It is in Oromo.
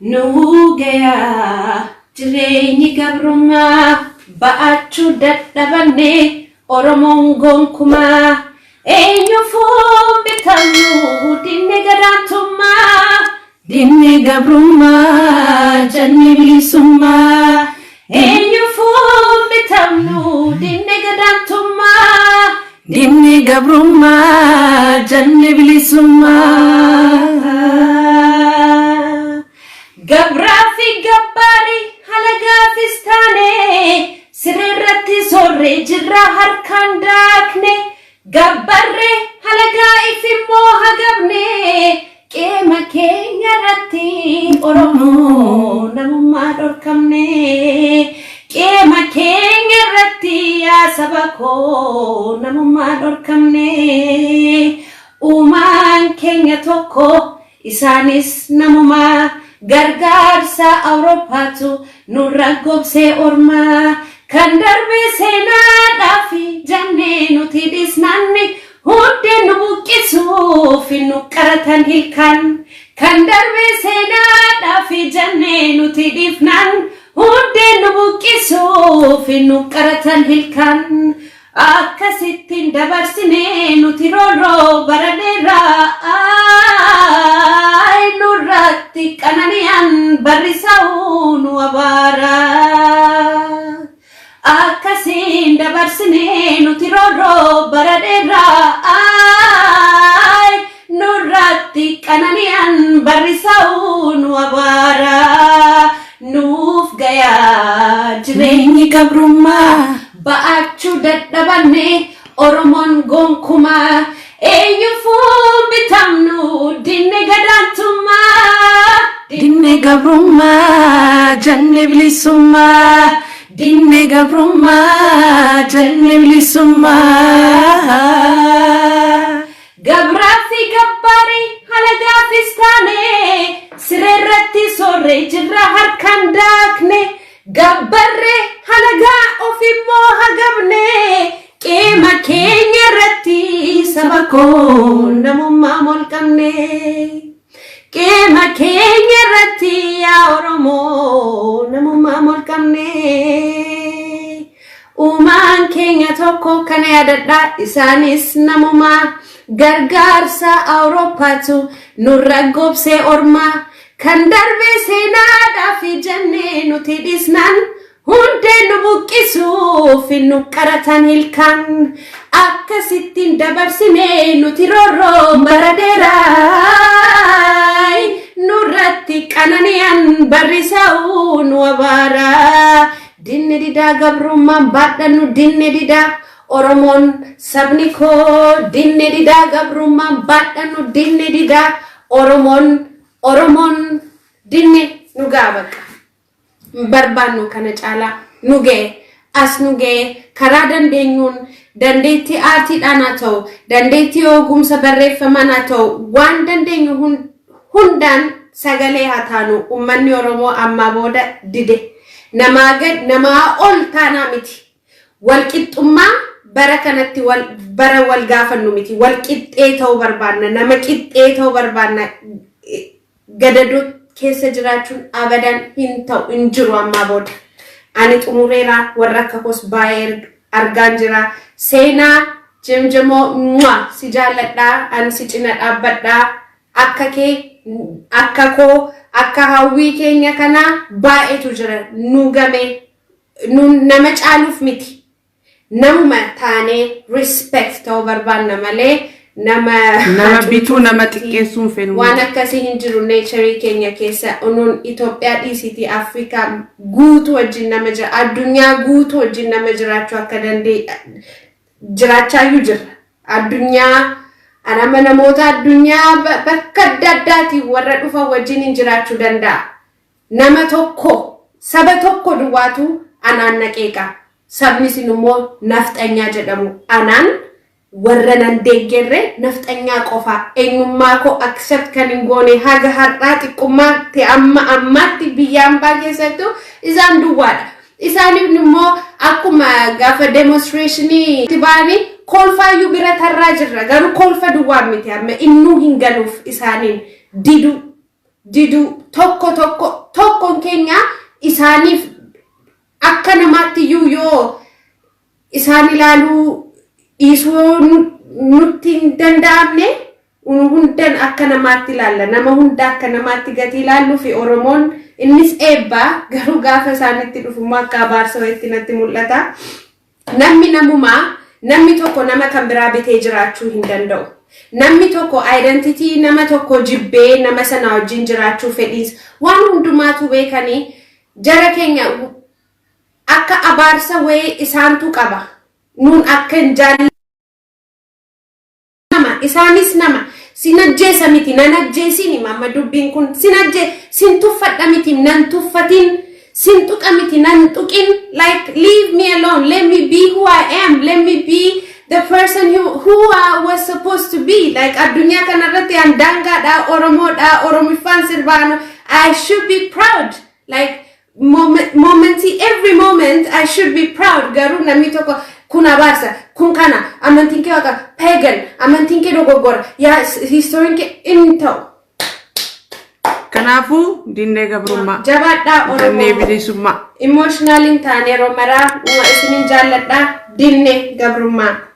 Nugaya jireenyi gabrummaa ba'achuu dadhabne Oromoon gonkumaa eenyuufuu bitamnu dinne gadaantummaa dinne gabrummaa janni bilisummaa eenyuufuu bitamnu dinne gadaantummaa dinne gabrummaa janni bilisummaa Gabrafi gabbari halagafistane sirratti sorre jirra harkan daakne gabbarre halaga ifimmo hagabne qeema keenya ratti oromo namummaa dorkamne qeema keenya ratti asabako namummaa dorkamne umaan keenya tokko isanis namummaa gargaarsa Awurooppaatu nurra gobsee ormaa kan darbe seenaadhaaf jannee nuti dhisnanne hundee nu buqqisuuf nu qaratan hilkan kan darbe seenaadhaaf jannee nuti dhisnan hundee nu buqqisuuf nu qaratan hilkan akkasittiin dabarsinee nuti roorroo baraneerraa nurratti qananii'an barrisa'uu nu abaara akkasiin dabarsinee nuti roorroo baraneerraa nurratti qananii'an barrisa'uu nu abaara nuuf gayaa jireenyi gabrummaa ba'achuu dadhabne Oromoon gonkumaa eenyuufuu bitamnu dinne gadaantummaa dinne gabrummaa janne bilisummaa dinne gabrummaa janne bilisummaa gabraafi gabbari halagaafistane sirratti sorre jirra harkan daakne gabbarre halaga ofimmo hagabne qeema keenya ratti sabako namummaa molqamne qeema keenya ratti yaa Oromo namummaa molqamne umaan keenya tokko kana yaadadha isaanis namummaa gargaarsa Awurooppaatu nurra gobsee ormaa kan darbe seenaadhaaf jannee nuti dhisnan hundee nu buqqisuuf nu qaratan hilkan akkasittiin dabarsinee nuti roorroo baraneerraa nurratti qananii'an barrisa'uu nu abaara dinne didaa gabrummaan baadhannu dinne didaa Oromoon sabni koo dinne didaa gabrummaan baadhannu dinne didaa Oromoon dinne nu gaabaka barbaannu kana caalaa nu ga'e as nu ga'e karaa dandeenyuun dandeettii aartiidhaan haa ta'u dandeettii ogumsa barreeffamaan haa ta'u waan dandeenyu hundaan sagalee haa taanu ummanni Oromoo ammaa booda dide namaa gad namaa ol taanaa miti walqixxummaa bara kanatti bara wal gaafannu miti walqixxee ta'uu barbaanna nama qixxee ta'uu barbaanna gadadoo keessa jiraachuun abadan hin ta'u hin jiru ammaa booda ani xumureera warra akka kos baay'ee argaan jira seenaa jemjemoo si jaalladhaa ani si cina dhaabbadhaa akka kee akka koo akka hawwii keenya kana baay'eetu jira nu game nu nama caaluuf miti namuma taanee respect ta'uu barbaanna malee nama bituu nama xiqqeessuun fedhu waan akkasii hin jiru nature keenya keessa unuun Itoophiyaa dhiisiti Afrikaa guutuu wajjin nama jira addunyaa guutuu wajjin nama jiraachuu akka jiraachaayyuu jira addunyaa anama namoota addunyaa bakka adda addaatiin warra dhufan wajjin hin jiraachuu danda'a nama tokko saba tokko duwwaatu anaan naqeeqa sabni sin immoo nafxanyaa jedhamu anaan warra nan deeggerre nafxanyaa qofa eenyummaa koo accept kan hin goone haga har'aa xiqqummaatti ammaatti biyya hambaa keessattuu isaan duwwaadha isaaniif immoo akkuma gaafa demonstrationii tibaanii kolfaayyuu bira tarraa jirra garuu kolfa duwwaa miti amma innuu hin galuuf isaaniin didu didu tokkon keenya isaaniif akka namaatti yoo isaan ilaaluu isoo nutti hin danda'amne hundan akka namaatti ilaalla nama hunda akka namaatti gati ilaallu fi oromoon innis eebba garuu gaafa isaanitti dhufummaa akka abaarsa itti natti mul'ata namni tokko nama kan biraa bitee jiraachuu hin danda'u namni tokko identity nama tokko jibbee nama sana wajjin jiraachuu fedhiis waan hundumaatu beekanii jara keenya akka abaarsa wayii isaantu qaba nuun akka hin jaalladhu isaanis nama sinajjeessa miti nanajjeessini mamma dubbiin kun sin tuffadha miti nan tuffatin sin tuqa miti nan tuqin like leave me alone let me be who I am let me be the person who I was supposed to be like addunyaa kanarratti an dangaadha oromoodha oromifaan sirbaano I should be proud like every moment I should be proud garuu namni tokko kun abaarsa kun kana amantiin kee waqa pagan amantiin kee dogoggora yaa historiin kee inni ta'u Kanaafuu dinnee gabrummaa jabaadhaa oromoo dinnee bilisummaa emotionally taane yeroo maraa isinin jaalladhaa dinnee gabrummaa